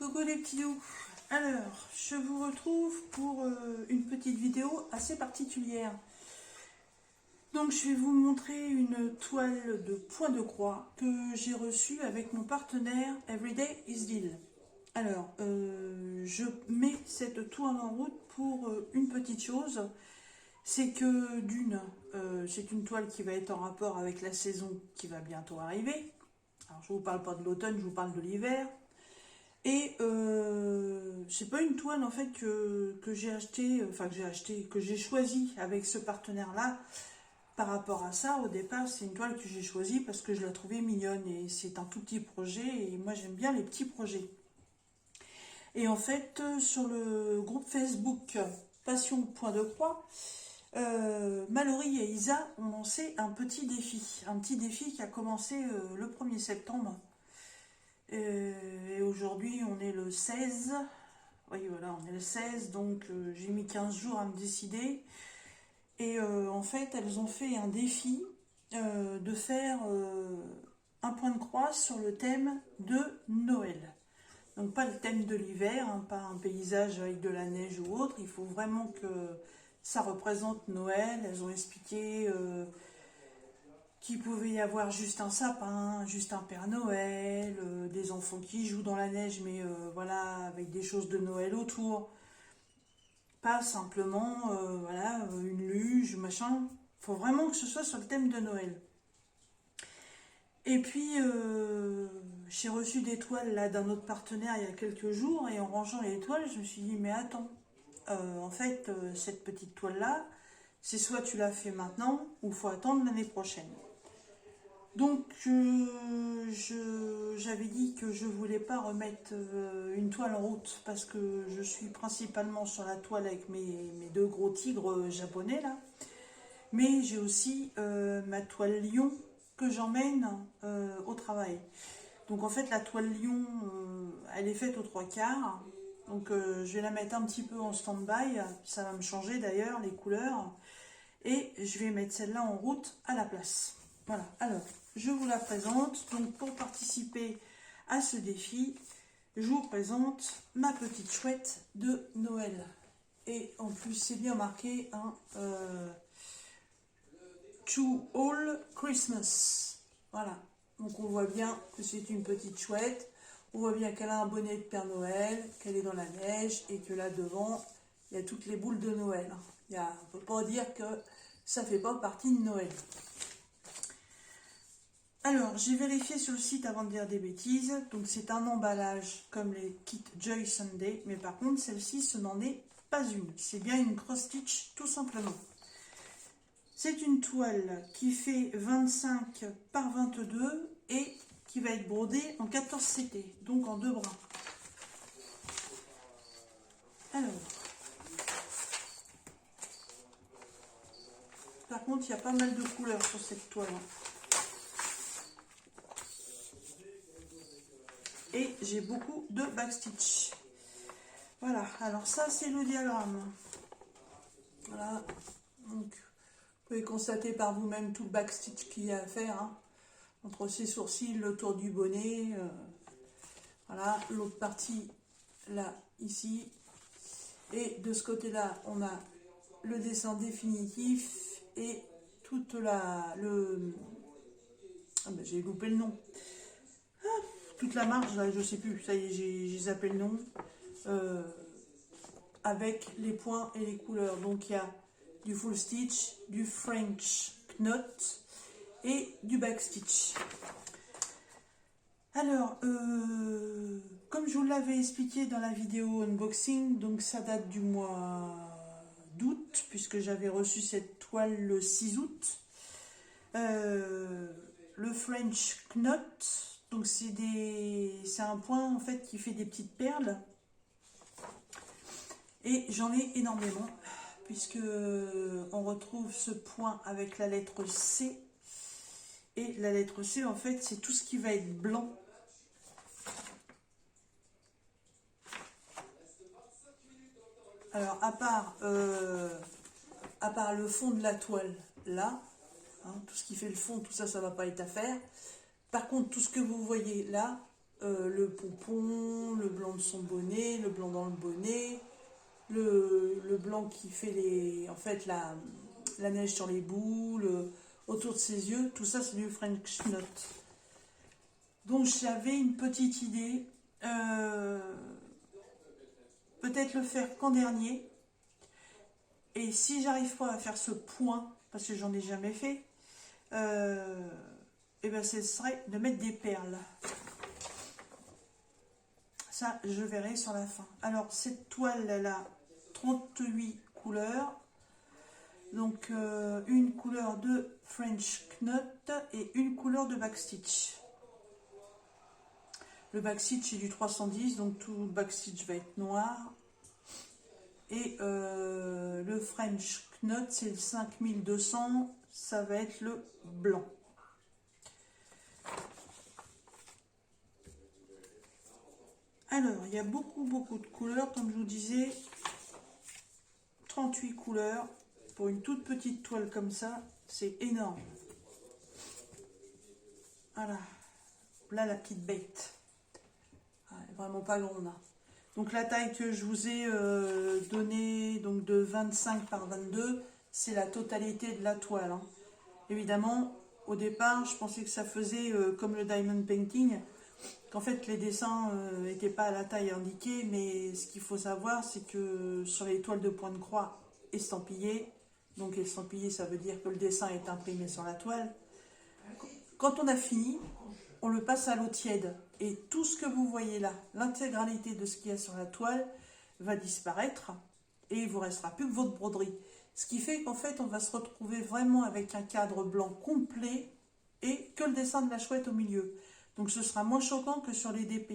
Coucou les petits loups. Alors, je vous retrouve pour une petite vidéo assez particulière. Donc, je vais vous montrer une toile de point de croix que j'ai reçue avec mon partenaire Everyday is Deal. Alors, je mets cette toile en route pour une petite chose. C'est que d'une, c'est une toile qui va être en rapport avec la saison qui va bientôt arriver. Alors, je ne vous parle pas de l'automne, je vous parle de l'hiver. Et c'est pas une toile en fait que j'ai acheté, que j'ai choisi avec ce partenaire-là. Par rapport à ça, au départ, c'est une toile que j'ai choisie parce que je la trouvais mignonne et c'est un tout petit projet et moi j'aime bien les petits projets. Et en fait, sur le groupe Facebook Passion Point de Croix, Mallory et Isa ont lancé un petit défi qui a commencé le 1er septembre. Et aujourd'hui, on est le 16. Oui, voilà, on est le 16, donc j'ai mis 15 jours à me décider. Et en fait, elles ont fait un défi de faire un point de croix sur le thème de Noël. Donc pas le thème de l'hiver, hein, pas un paysage avec de la neige ou autre. Il faut vraiment que ça représente Noël. Elles ont expliqué qu'il pouvait y avoir juste un sapin, juste un Père Noël, des enfants qui jouent dans la neige, mais voilà, avec des choses de Noël autour. Pas simplement, voilà, une luge, machin. Il faut vraiment que ce soit sur le thème de Noël. Et puis, j'ai reçu des toiles là d'un autre partenaire il y a quelques jours, et en rangeant les toiles, je me suis dit, mais attends, en fait, cette petite toile-là, c'est soit tu la fais maintenant, ou il faut attendre l'année prochaine. Donc, j'avais dit que je voulais pas remettre une toile en route parce que je suis principalement sur la toile avec mes deux gros tigres japonais là. Mais j'ai aussi ma toile lion que j'emmène au travail. Donc en fait la toile lion, elle est faite aux 3/4. Donc je vais la mettre un petit peu en stand-by. Ça va me changer d'ailleurs les couleurs. Et je vais mettre celle-là en route à la place. Voilà, alors je vous la présente. Donc pour participer à ce défi, je vous présente ma petite chouette de Noël. Et en plus c'est bien marqué un To All Christmas. Voilà, donc on voit bien que c'est une petite chouette. On voit bien qu'elle a un bonnet de Père Noël, qu'elle est dans la neige et que là devant, il y a toutes les boules de Noël. On ne peut pas dire que ça ne fait pas partie de Noël. Alors, j'ai vérifié sur le site avant de dire des bêtises. Donc, c'est un emballage comme les kits Joy Sunday. Mais par contre, celle-ci, ce n'en est pas une. C'est bien une cross-stitch, tout simplement. C'est une toile qui fait 25 par 22 et qui va être brodée en 14 CT, donc en 2 brins. Alors, par contre, il y a pas mal de couleurs sur cette toile. Et j'ai beaucoup de backstitch. Voilà, alors ça c'est le diagramme. Voilà, donc vous pouvez constater par vous-même tout le backstitch qu'il y a à faire. Hein. Entre ses sourcils, le tour du bonnet. Voilà, l'autre partie là, ici. Et de ce côté-là, on a le dessin définitif et toute la... Ah ben, j'ai loupé le nom. Toute la marge, là, je sais plus, ça y est, j'ai zappé le nom, avec les points et les couleurs. Donc il y a du full stitch, du French knot et du back stitch. Alors, comme je vous l'avais expliqué dans la vidéo unboxing, donc ça date du mois d'août, puisque j'avais reçu cette toile le 6 août. Le French knot. Donc c'est un point en fait qui fait des petites perles et j'en ai énormément puisque on retrouve ce point avec la lettre C et la lettre C en fait c'est tout ce qui va être blanc. Alors à part le fond de la toile là, hein, tout ce qui fait le fond, tout ça ça va pas être à faire. Par contre, tout ce que vous voyez là, le pompon, le blanc de son bonnet, le blanc dans le bonnet, le blanc qui fait en fait la neige sur les boules, autour de ses yeux, tout ça c'est du French Knot. Donc j'avais une petite idée, peut-être le faire qu'en dernier, et si j'arrive pas à faire ce point, parce que j'en ai jamais fait, et ben ce serait de mettre des perles. Ça, je verrai sur la fin. Alors, cette toile, elle a 38 couleurs. Donc, une couleur de French Knot et une couleur de backstitch. Le backstitch est du 310, donc tout le backstitch va être noir. Et le French Knot, c'est le 5200, ça va être le blanc. Alors, il y a beaucoup de couleurs, comme je vous disais, 38 couleurs. Pour une toute petite toile comme ça, c'est énorme. Voilà, là la petite bête. Ah, elle est vraiment pas grande. Hein. Donc la taille que je vous ai donnée, donc de 25 par 22, c'est la totalité de la toile. Hein. Évidemment, au départ, je pensais que ça faisait comme le diamond painting, qu'en fait les dessins n'étaient pas à la taille indiquée, mais ce qu'il faut savoir, c'est que sur les toiles de point de croix estampillées, donc estampillé, ça veut dire que le dessin est imprimé sur la toile, quand on a fini, on le passe à l'eau tiède, et tout ce que vous voyez là, l'intégralité de ce qu'il y a sur la toile, va disparaître, et il ne vous restera plus que votre broderie. Ce qui fait qu'en fait, on va se retrouver vraiment avec un cadre blanc complet, et que le dessin de la chouette au milieu. Donc ce sera moins choquant que sur les DP.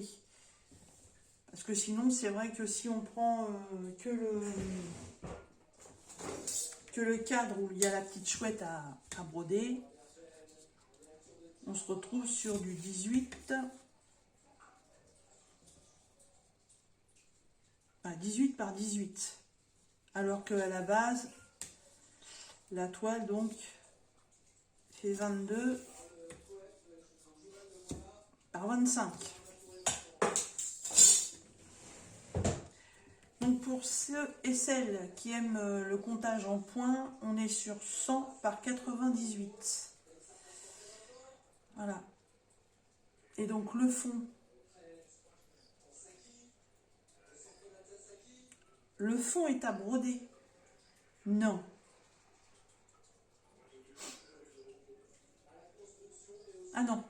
Parce que sinon, c'est vrai que si on prend que le cadre où il y a la petite chouette à broder, on se retrouve sur du 18, 18 par 18. Alors qu'à la base, la toile donc fait 22 par 25. Donc pour ceux et celles qui aiment le comptage en points, on est sur 100 par 98. Voilà. Et donc le fond. Le fond est à broder. Non. Ah non.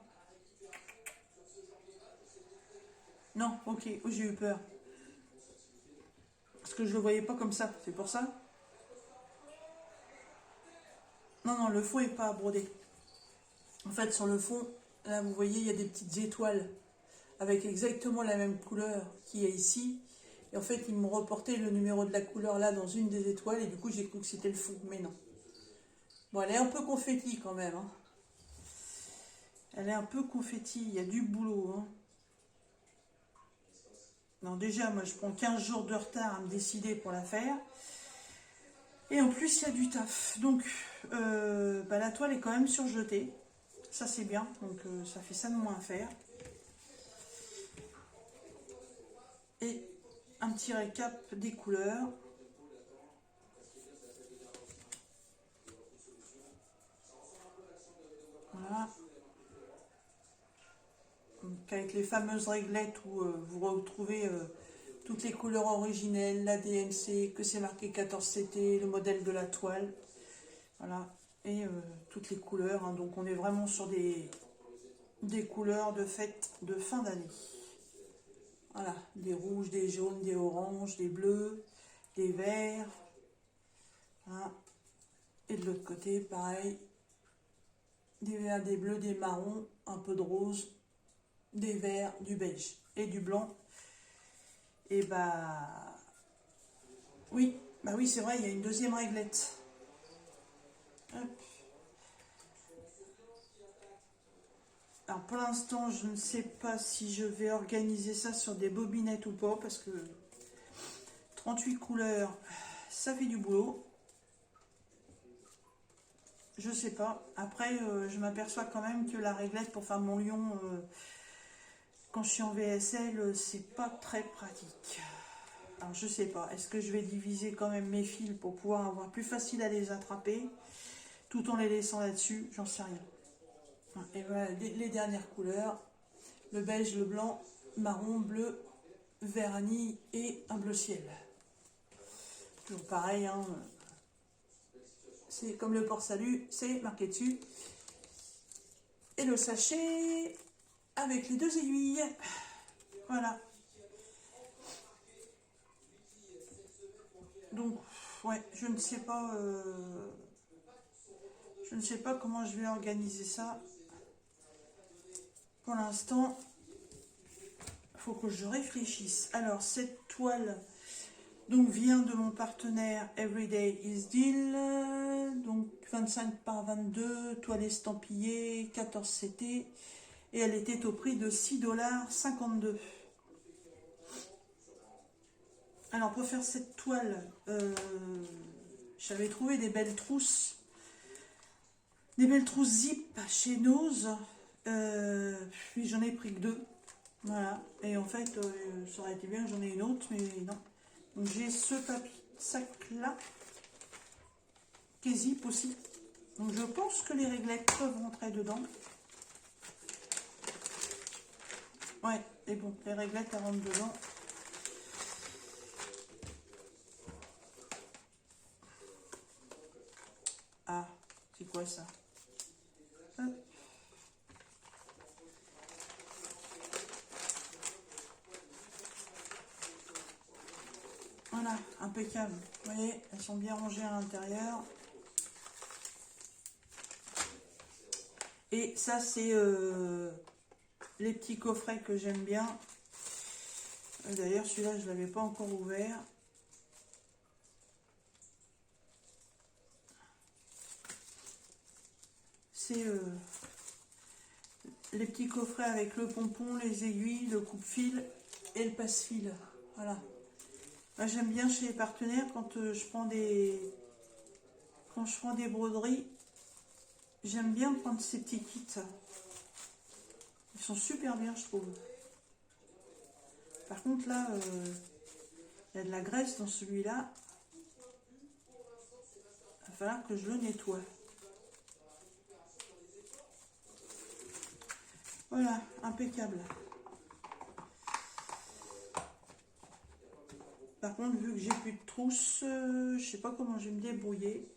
Non, ok. Oh, j'ai eu peur. Parce que je le voyais pas comme ça. C'est pour ça. Non, le fond est pas à broder. En fait, sur le fond, là, vous voyez, il y a des petites étoiles avec exactement la même couleur qu'il y a ici. Et en fait, ils m'ont reporté le numéro de la couleur là dans une des étoiles. Et du coup, j'ai cru que c'était le fond. Mais non. Bon, elle est un peu confetti quand même. Hein. Elle est un peu confetti. Il y a du boulot. Hein. Non, déjà, moi, je prends 15 jours de retard à me décider pour la faire. Et en plus, il y a du taf. Donc, la toile est quand même surjetée. Ça, c'est bien. Donc, ça fait ça de moins à faire. Et un petit récap des couleurs. Voilà. Donc, avec les fameuses réglettes où vous retrouvez toutes les couleurs originelles, la DMC, que c'est marqué 14CT, le modèle de la toile. Voilà. Et toutes les couleurs. Hein. Donc, on est vraiment sur des couleurs de fête de fin d'année. Voilà, des rouges, des jaunes, des oranges, des bleus, des verts. Voilà. Et de l'autre côté, pareil, des verts, des bleus, des marrons, un peu de rose, des verts, du beige et du blanc. Et oui, c'est vrai, il y a une deuxième réglette. Hop. Alors pour l'instant, je ne sais pas si je vais organiser ça sur des bobinettes ou pas, parce que 38 couleurs, ça fait du boulot. Je sais pas. Après, je m'aperçois quand même que la réglette pour faire mon lion, quand je suis en VSL, c'est pas très pratique. Alors je sais pas, est-ce que je vais diviser quand même mes fils pour pouvoir avoir plus facile à les attraper, tout en les laissant là-dessus, j'en sais rien. Et voilà les dernières couleurs, le beige, le blanc, marron, bleu, vert anis et un bleu ciel. Donc pareil, hein, c'est comme le port salut, c'est marqué dessus. Et le sachet avec les 2 aiguilles. Voilà. Donc, ouais, je ne sais pas comment je vais organiser ça. Pour l'instant, il faut que je réfléchisse. Alors, cette toile donc vient de mon partenaire Everyday is Deal. Donc, 25 par 22, toile estampillée, 14 CT. Et elle était au prix de 6,52 $. Alors, pour faire cette toile, j'avais trouvé des belles trousses zip chez Nose, puis j'en ai pris que 2, voilà, et en fait ça aurait été bien que j'en ai une autre, mais non. Donc j'ai ce sac là qui est zip aussi, donc je pense que les réglettes peuvent rentrer dedans. Ouais, et bon, les réglettes elles rentrent dedans. Ah, c'est quoi ça? Hop. Voilà, impeccable. Vous voyez, elles sont bien rangées à l'intérieur. Et ça, c'est les petits coffrets que j'aime bien. D'ailleurs, celui-là, je ne l'avais pas encore ouvert. C'est les petits coffrets avec le pompon, les aiguilles, le coupe-fil et le passe-fil. Voilà. Moi, j'aime bien chez les partenaires quand je prends des broderies. J'aime bien prendre ces petits kits. Ils sont super bien, je trouve. Par contre, là, il y a de la graisse dans celui-là. Il va falloir que je le nettoie. Voilà, impeccable. Par contre, vu que j'ai plus de trousse, je sais pas comment je vais me débrouiller.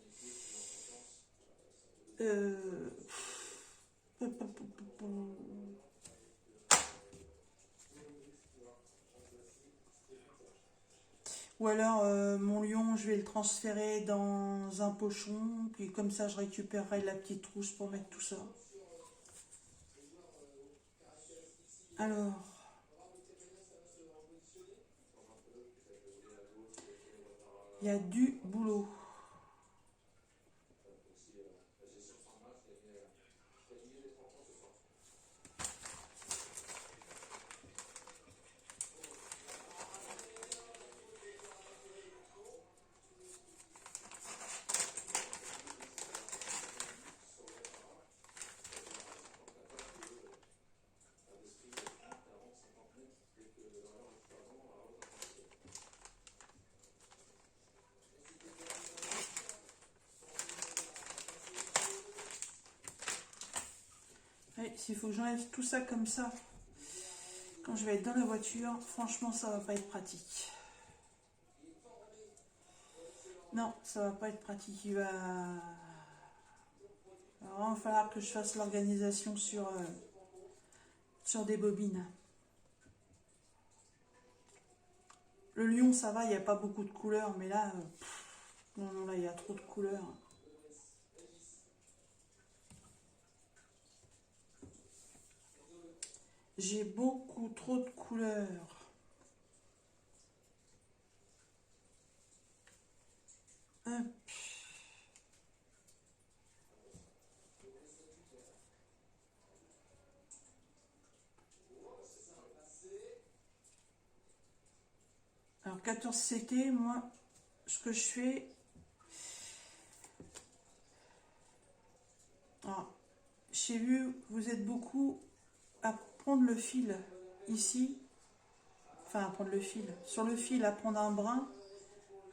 Ou alors mon lion, je vais le transférer dans un pochon, puis comme ça je récupérerai la petite trousse pour mettre tout ça. Alors, il y a du boulot. S'il faut que j'enlève tout ça comme ça, quand je vais être dans la voiture, franchement, ça va pas être pratique. Non, ça va pas être pratique. Il va vraiment falloir que je fasse l'organisation sur des bobines. Le lion, ça va, il n'y a pas beaucoup de couleurs, mais là, non, là, il y a trop de couleurs. J'ai beaucoup trop de couleurs. Hop. Alors 14 CT, moi, ce que je fais... Alors, j'ai vu, vous êtes beaucoup à prendre le fil ici, enfin à prendre le fil, sur le fil à prendre un brin,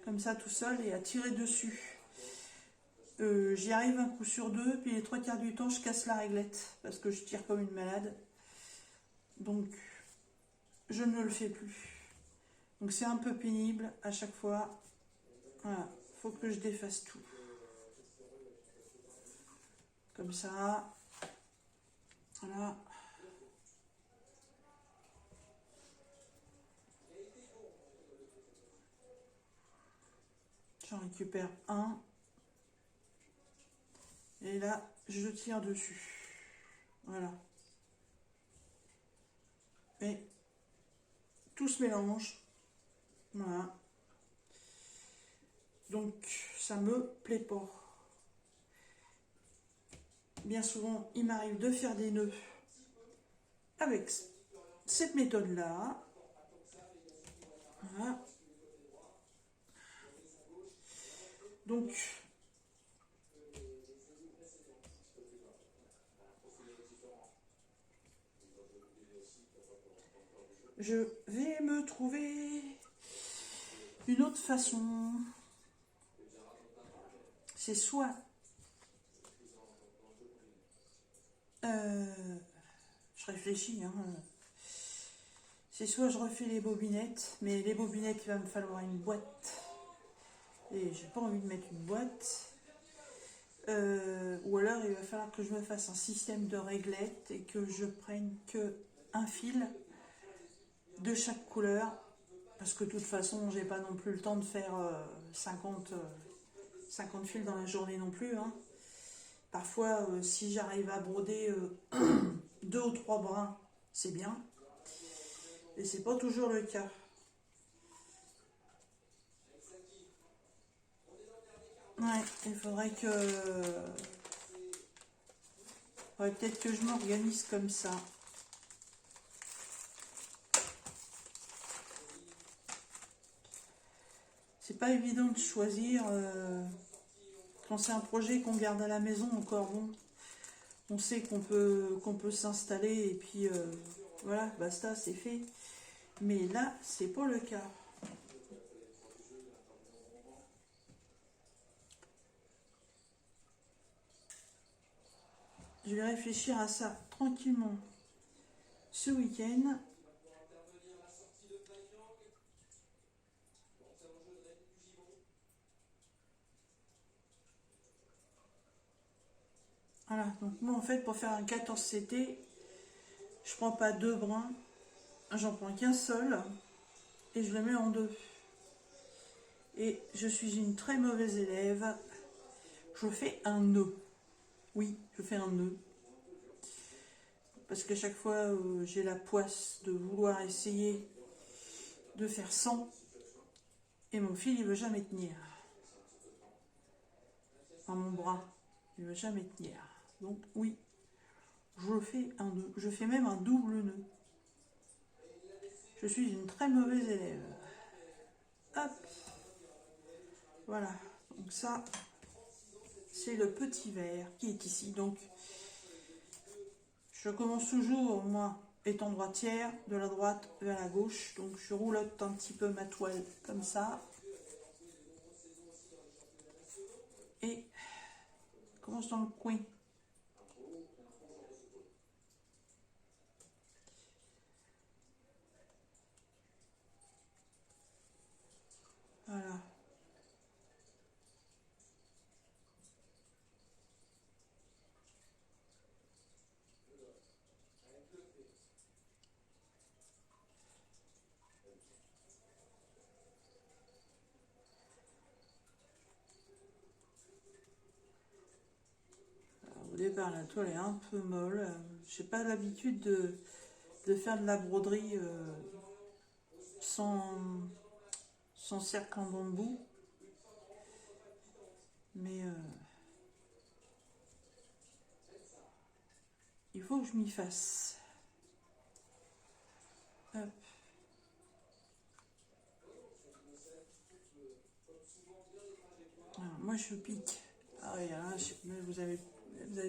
comme ça tout seul, et à tirer dessus. J'y arrive un coup sur deux, puis les 3/4 du temps je casse la réglette, parce que je tire comme une malade. Donc je ne le fais plus. Donc c'est un peu pénible à chaque fois. Voilà, faut que je défasse tout. Comme ça. Voilà. J'en récupère un. Et là, je tire dessus. Voilà. Et tout se mélange. Voilà. Donc, ça me plaît pas. Bien souvent, il m'arrive de faire des nœuds avec cette méthode-là. Voilà. Donc, je vais me trouver une autre façon. C'est soit je réfléchis, hein. C'est soit je refais les bobinettes, mais les bobinettes, il va me falloir une boîte. Et j'ai pas envie de mettre une boîte. Ou alors il va falloir que je me fasse un système de réglette et que je prenne que un fil de chaque couleur. Parce que de toute façon, j'ai pas non plus le temps de faire 50 fils dans la journée non plus, hein. Parfois, si j'arrive à broder 2 ou 3 brins, c'est bien. Et c'est pas toujours le cas. Ouais, il faudrait peut-être que je m'organise comme ça. C'est pas évident de choisir quand c'est un projet qu'on garde à la maison. Encore bon, on sait qu'on peut s'installer et puis voilà, basta, c'est fait. Mais là, c'est pas le cas. Je vais réfléchir à ça tranquillement ce week-end. Voilà, donc moi en fait pour faire un 14 CT, je prends pas 2 brins, j'en prends qu'un seul et je le mets en 2. Et je suis une très mauvaise élève, je fais un nœud. Oui, je fais un nœud. Parce qu'à chaque fois j'ai la poisse de vouloir essayer de faire 100 et mon fil il veut jamais tenir. Enfin mon bras, il veut jamais tenir. Donc oui, je fais un nœud, je fais même un double nœud. Je suis une très mauvaise élève. Hop. Voilà. Donc ça, c'est le petit verre qui est ici. Donc, je commence toujours, moi, étant droitière, de la droite vers la gauche. Donc, je roulotte un petit peu ma toile comme ça. Et je commence dans le coin. Voilà. Alors, au départ, la toile est un peu molle. Je n'ai pas l'habitude de faire de la broderie sans cercle en bambou. Mais il faut que je m'y fasse. Hop. Alors, moi je pique. Ah oui, là, vous allez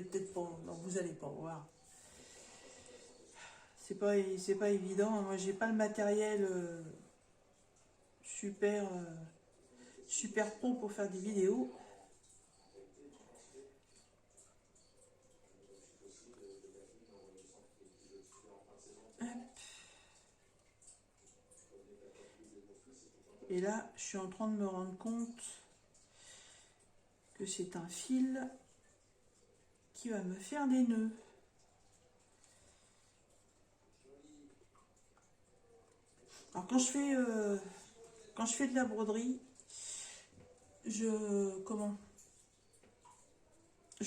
peut-être pas. Non, vous allez pas voir. c'est pas évident. Moi, j'ai pas le matériel super, super pro pour faire des vidéos. Et là, je suis en train de me rendre compte que c'est un fil qui va me faire des nœuds. Alors quand je fais de la broderie, je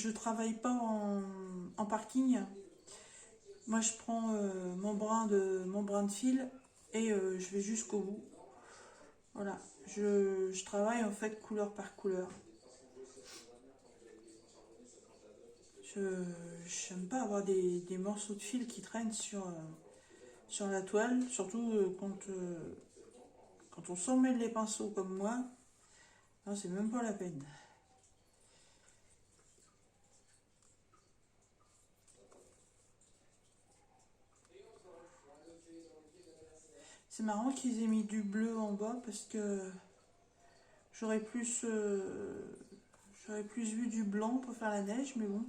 travaille pas en parking. Moi, je prends mon brin de fil et je vais jusqu'au bout. Voilà, je travaille en fait couleur par couleur. Je n'aime pas avoir des morceaux de fil qui traînent sur la toile, surtout quand on s'en mêle les pinceaux comme moi. Non, c'est même pas la peine. C'est marrant qu'ils aient mis du bleu en bas parce que j'aurais plus vu du blanc pour faire la neige, mais bon.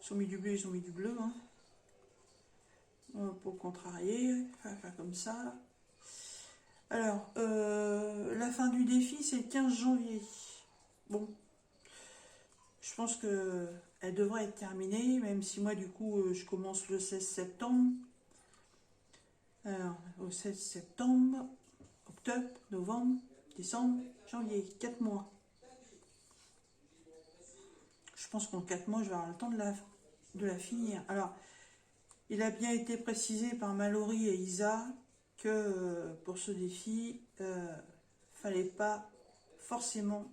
Ils ont mis du bleu, ils ont mis du bleu. Hein. Pour contrarier, faire comme ça. Alors, la fin du défi, c'est le 15 janvier. Bon, je pense que elle devrait être terminée, même si moi, du coup, je commence le 16 septembre. Alors, au 16 septembre, octobre, novembre, décembre, janvier, 4 mois. Je pense qu'en 4 mois, je vais avoir le temps de la finir. Alors, il a bien été précisé par Mallory et Isa que pour ce défi, fallait pas forcément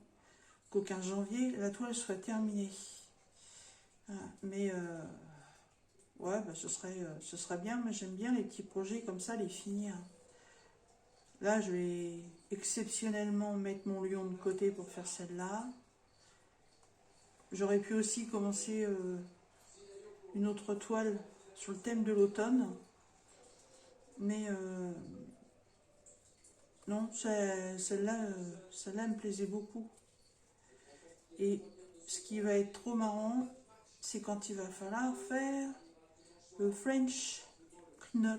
qu'au 15 janvier, la toile soit terminée. Mais ouais, bah, ce serait bien, mais j'aime bien les petits projets comme ça, les finir. Là, je vais exceptionnellement mettre mon lion de côté pour faire celle-là. J'aurais pu aussi commencer une autre toile sur le thème de l'automne. Mais non, celle-là me plaisait beaucoup. Et ce qui va être trop marrant, c'est quand il va falloir faire le French knot.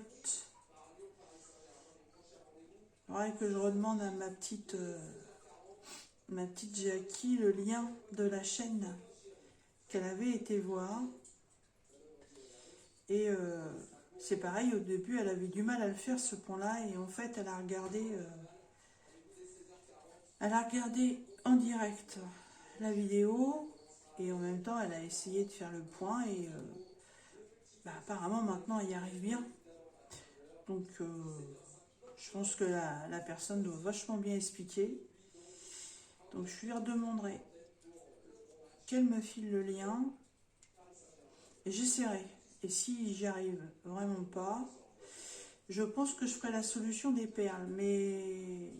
Il faudrait que je redemande à ma petite Jackie le lien de la chaîne qu'elle avait été voir. Et c'est pareil, au début, elle avait du mal à le faire, ce point-là. Et en fait, elle a regardé en direct la vidéo. Et en même temps, elle a essayé de faire le point. Et apparemment, maintenant, elle y arrive bien. Donc, je pense que la personne doit vachement bien expliquer. Donc, je lui redemanderai qu'elle me file le lien. Et j'essaierai. Et si j'y arrive vraiment pas, je pense que je ferai la solution des perles. Mais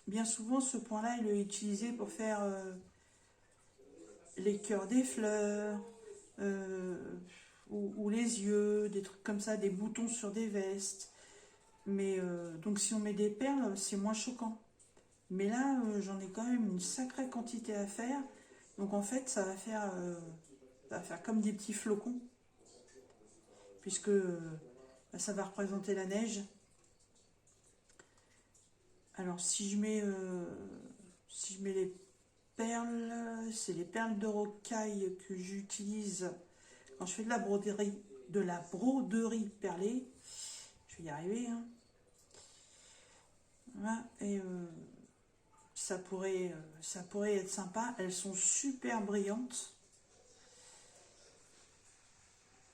bien souvent, ce point-là, il est utilisé pour faire les cœurs des fleurs, ou les yeux, des trucs comme ça, des boutons sur des vestes. Mais donc si on met des perles, c'est moins choquant. Mais là, j'en ai quand même une sacrée quantité à faire. Donc en fait, ça va faire comme des petits flocons. Puisque ça va représenter la neige. Alors si je mets les perles, c'est les perles de rocaille que j'utilise quand je fais de la broderie perlée. Je vais y arriver. Hein. Voilà, et ça pourrait être sympa. Elles sont super brillantes.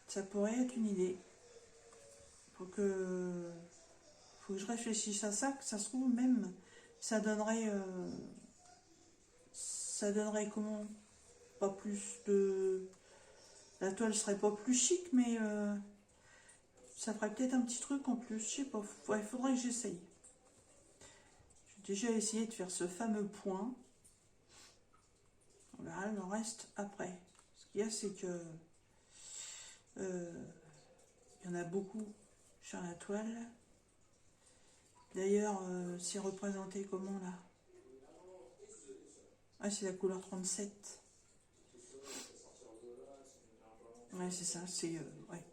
Ça pourrait être une idée. Faut que je réfléchisse à ça, que ça se trouve même, ça donnerait comment, pas plus de, la toile serait pas plus chic, mais ça ferait peut-être un petit truc en plus, je sais pas, il faudrait que j'essaye. J'ai déjà essayé de faire ce fameux point. On verra le reste après. Ce qu'il y a, c'est que il y en a beaucoup sur la toile. D'ailleurs, c'est représenté comment là? Ah, c'est la couleur 37. Ouais, c'est ça, c'est ouais.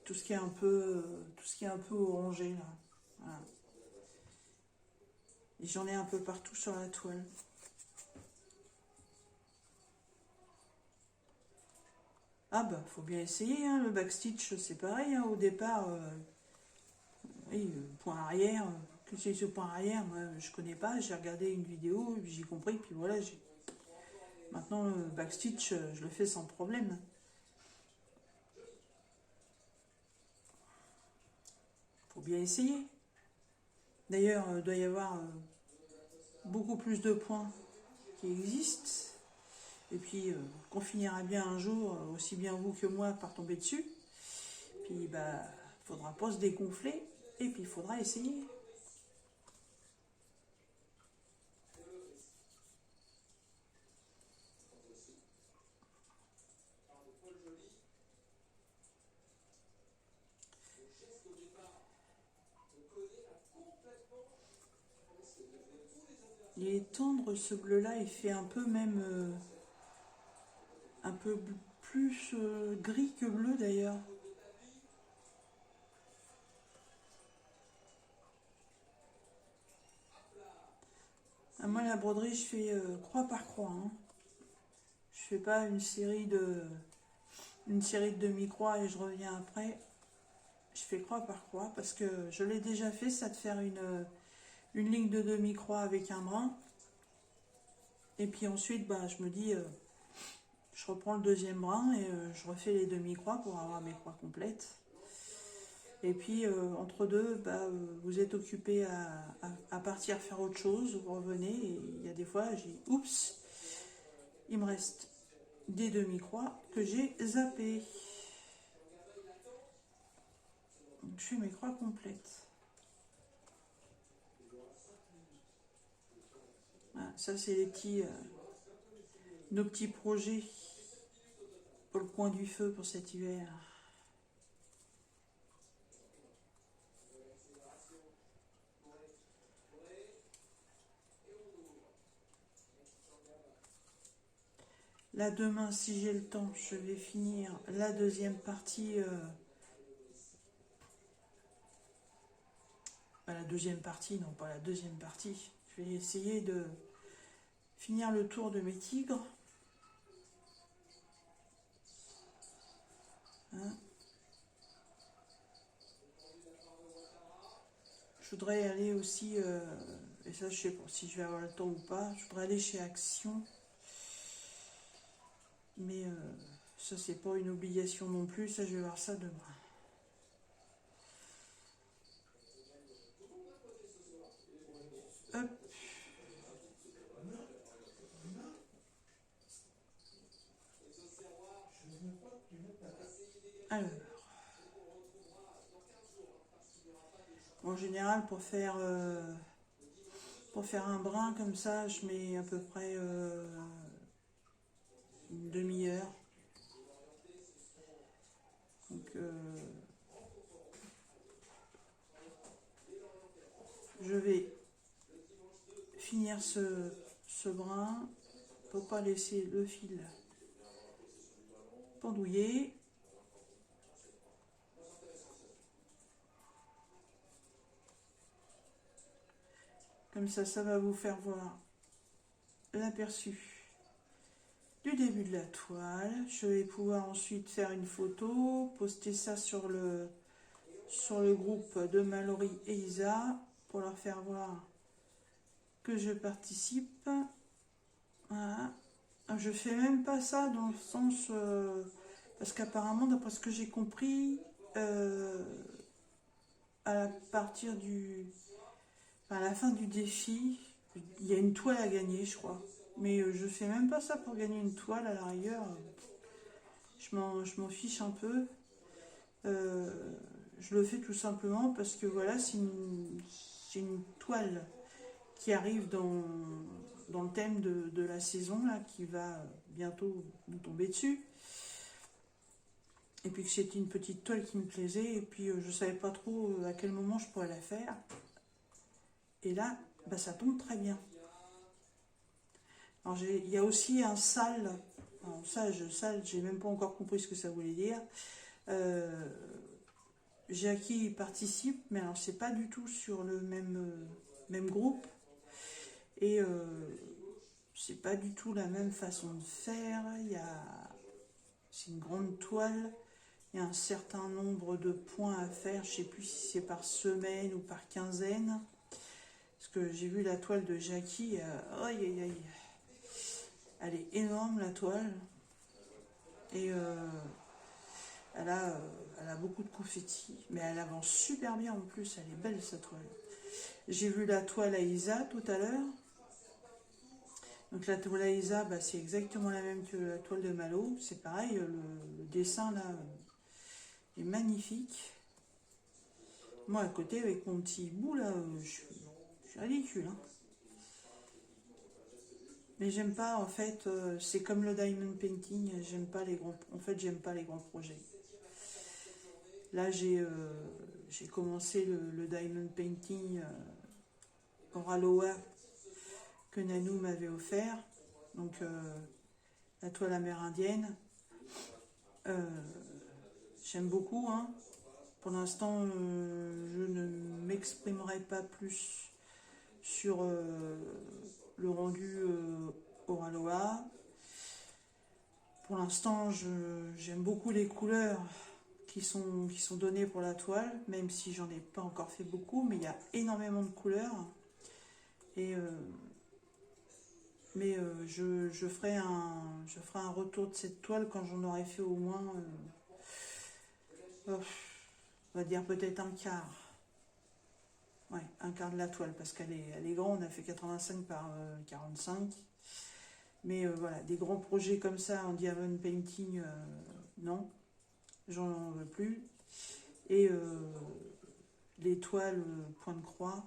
Tout ce qui est un peu orangé là. Voilà. Et j'en ai un peu partout sur la toile. Ah bah, faut bien essayer, hein, le backstitch, c'est pareil, hein, au départ, oui, point arrière, que c'est ce point arrière, moi je connais pas, j'ai regardé une vidéo, j'ai compris, puis voilà, maintenant le backstitch, je le fais sans problème. Faut bien essayer. D'ailleurs, il doit y avoir beaucoup plus de points qui existent, et puis qu'on finira bien un jour, aussi bien vous que moi, par tomber dessus. Puis bah, faudra pas se dégonfler, et puis il faudra essayer. Il est tendre ce bleu là, il fait un peu même un peu plus gris que bleu d'ailleurs. Ah, moi la broderie je fais croix par croix, hein. Je fais pas une série de demi-croix et je reviens après. Je fais croix par croix parce que je l'ai déjà fait, ça de faire une ligne de demi-croix avec un brin. Et puis ensuite, bah, je me dis, je reprends le deuxième brin et je refais les demi-croix pour avoir mes croix complètes. Et puis, entre deux, bah, vous êtes occupé à partir faire autre chose, vous revenez et il y a des fois, j'ai oups, il me reste des demi-croix que j'ai zappées. Donc, je fais mes croix complètes. Voilà, ça, c'est nos petits projets pour le coin du feu pour cet hiver. Là, demain, si j'ai le temps, je vais finir la deuxième partie. La deuxième partie, non pas la deuxième partie. Je vais essayer de finir le tour de mes tigres. Hein. Je voudrais aller aussi, et ça je sais pas si je vais avoir le temps ou pas, je voudrais aller chez Action. Mais ça c'est pas une obligation non plus, ça je vais voir ça demain. Hop. Alors, en général pour faire un brin comme ça, je mets à peu près une demi-heure. Donc je vais finir ce brin pour pas laisser le fil pendouiller. Comme ça va vous faire voir l'aperçu du début de la toile. Je vais pouvoir ensuite faire une photo, poster ça sur le groupe de Mallory et Isa pour leur faire voir que je participe. Voilà. Je fais même pas ça dans le sens parce qu'apparemment, d'après ce que j'ai compris, à partir à la fin du défi, il y a une toile à gagner, je crois. Mais je fais même pas ça pour gagner une toile, à la rigueur. Je m'en fiche un peu. Je le fais tout simplement parce que voilà, c'est une toile qui arrive dans le thème de la saison là, qui va bientôt nous tomber dessus. Et puis que c'était une petite toile qui me plaisait. Et puis je savais pas trop à quel moment je pourrais la faire. Et là, bah, ça tombe très bien. Alors il y a aussi un sale. Alors, sale, j'ai même pas encore compris ce que ça voulait dire. Jackie participe, mais alors c'est pas du tout sur le même groupe. Et c'est pas du tout la même façon de faire. C'est une grande toile. Il y a un certain nombre de points à faire. Je sais plus si c'est par semaine ou par quinzaine. Parce que j'ai vu la toile de Jackie. Aïe aïe aïe. Elle est énorme la toile. Et elle a beaucoup de confettis. Mais elle avance super bien en plus. Elle est belle cette toile. J'ai vu la toile à Isa tout à l'heure. Donc la toile à Isa, bah, c'est exactement la même que la toile de Malo. C'est pareil, le dessin là est magnifique. Moi à côté avec mon petit bout là, je suis ridicule. Hein. Mais j'aime pas en fait, c'est comme le diamond painting, j'aime pas les grands. En fait j'aime pas les grands projets. Là j'ai commencé le diamond painting Oraloa que Nanou m'avait offert. Donc la toile amérindienne. J'aime beaucoup. Hein. Pour l'instant, je ne m'exprimerai pas plus sur le rendu Oraloa. Pour l'instant, j'aime beaucoup les couleurs qui sont données pour la toile, même si j'en ai pas encore fait beaucoup, mais il y a énormément de couleurs. Et je ferai un retour de cette toile quand j'en aurai fait au moins, on va dire peut-être un quart. Ouais, un quart de la toile, parce qu'elle est grande, on a fait 85 par 45. Mais voilà, des grands projets comme ça en diamond painting, non, j'en veux plus. Et les toiles point de croix,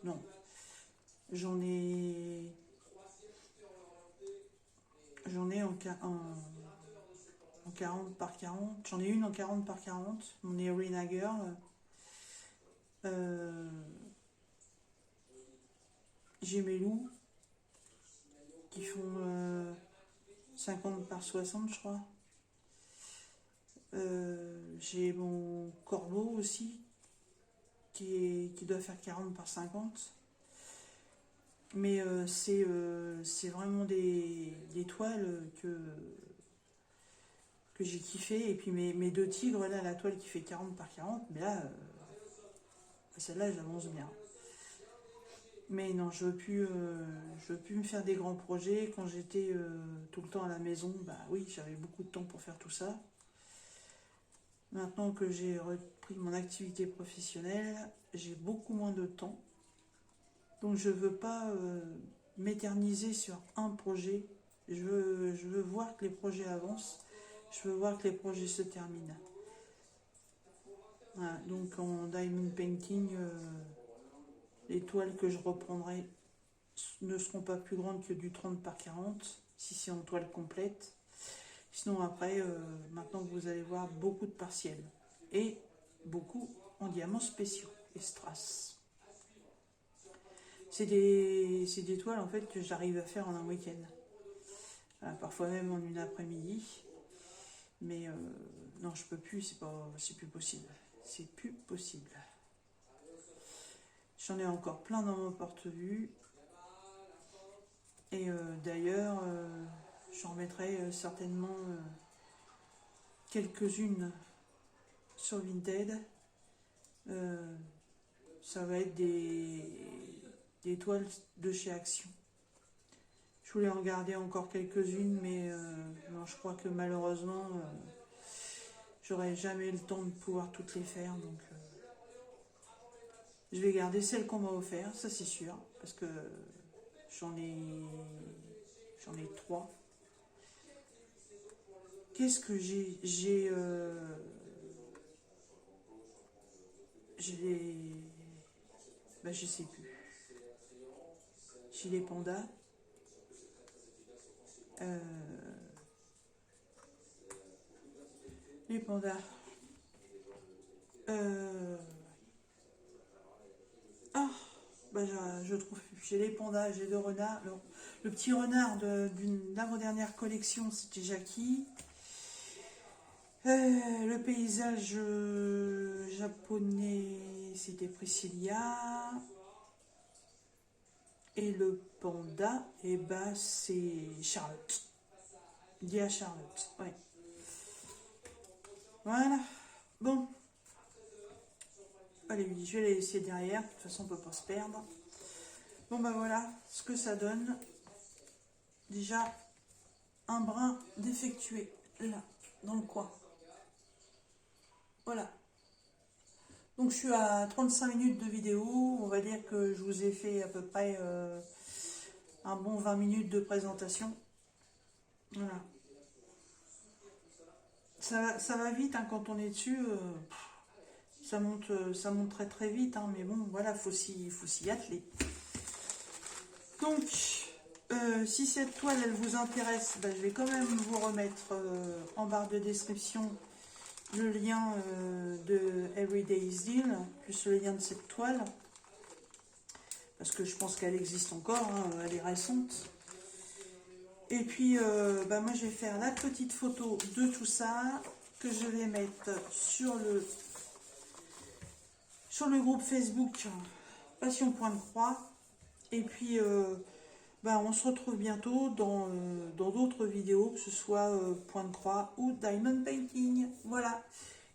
non. J'en ai en 40 par 40. J'en ai une en 40 par 40, mon Arena Girl. J'ai mes loups qui font 50 par 60, je crois. J'ai mon corbeau aussi qui doit faire 40 par 50. Mais c'est vraiment des toiles que j'ai kiffé. Et puis mes deux tigres, là, la toile qui fait 40 par 40, mais là, celle-là, j'avance bien. Mais non, je veux plus me faire des grands projets. Quand j'étais tout le temps à la maison, bah oui, j'avais beaucoup de temps pour faire tout ça. Maintenant que j'ai repris mon activité professionnelle, j'ai beaucoup moins de temps. Donc je ne veux pas m'éterniser sur un projet. Je veux voir que les projets avancent. Je veux voir que les projets se terminent. Voilà, donc en diamond painting, les toiles que je reprendrai ne seront pas plus grandes que du 30 par 40, si c'est en toile complète. Sinon après, maintenant vous allez voir beaucoup de partiels. Et beaucoup en diamants spéciaux et strass. C'est des toiles en fait que j'arrive à faire en un week-end. Parfois même en une après-midi. Mais non, je peux plus, c'est plus possible. C'est plus possible. J'en ai encore plein dans mon porte-vue. Et d'ailleurs, j'en remettrai certainement quelques-unes sur Vinted. Ça va être des toiles de chez Action. Je voulais en garder encore quelques-unes, mais non, je crois que malheureusement, j'aurai jamais le temps de pouvoir toutes les faire. Donc, je vais garder celles qu'on m'a offert, ça c'est sûr, parce que j'en ai 3. Qu'est-ce que j'ai je sais plus. J'ai les pandas. Les pandas. Ah, bah, je trouve, j'ai les pandas, j'ai le renard. Le petit renard d'une avant-dernière collection, c'était Jackie. Le paysage japonais, c'était Priscilla. Et le panda, et bah c'est Charlotte. Dit à Charlotte, ouais. Voilà. Bon. Allez, je vais les laisser derrière. De toute façon, on peut pas se perdre. Bon, bah voilà ce que ça donne. Déjà, un brin défectué, là, dans le coin. Voilà. Donc, je suis à 35 minutes de vidéo. On va dire que je vous ai fait à peu près un bon 20 minutes de présentation. Voilà. Ça va vite hein, quand on est dessus. Ça monte très très vite, hein, mais bon, voilà, faut s'y atteler. Donc, si cette toile, elle vous intéresse, ben, je vais quand même vous remettre en barre de description le lien de Everyday's Deal, plus le lien de cette toile, parce que je pense qu'elle existe encore, hein, elle est récente. Et puis, ben, moi, je vais faire la petite photo de tout ça, que je vais mettre sur le groupe Facebook Passion Point de Croix. Et puis, ben, on se retrouve bientôt dans d'autres vidéos, que ce soit Point de Croix ou Diamond Painting. Voilà.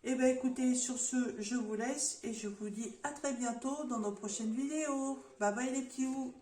Et ben écoutez, sur ce, je vous laisse et je vous dis à très bientôt dans nos prochaines vidéos. Bye bye les petits ou.